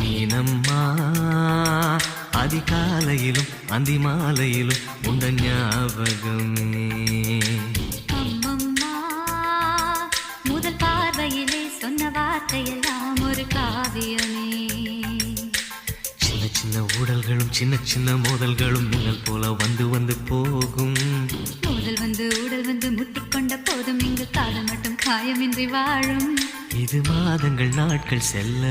மீனம்மா அதிகாலையிலும் அந்தி மாலையிலும் உண்ட ஞாபகமே. அம்மம்மா முதல் பார்வையிலே சொன்ன வார்த்தையெல்லாம் ஒரு காவியமே. சின்ன சின்ன ஊடல்களும் சின்ன சின்ன மோதல்களும் மின்னல் போல வந்து வந்து போகும். மோதல் வந்து ஊடல் வந்து முட்டிக்கொண்ட போதும் இங்கு காதல் மட்டும் காயமின்றி வாழும். இது மாதங்கள் நாட்கள் செல்ல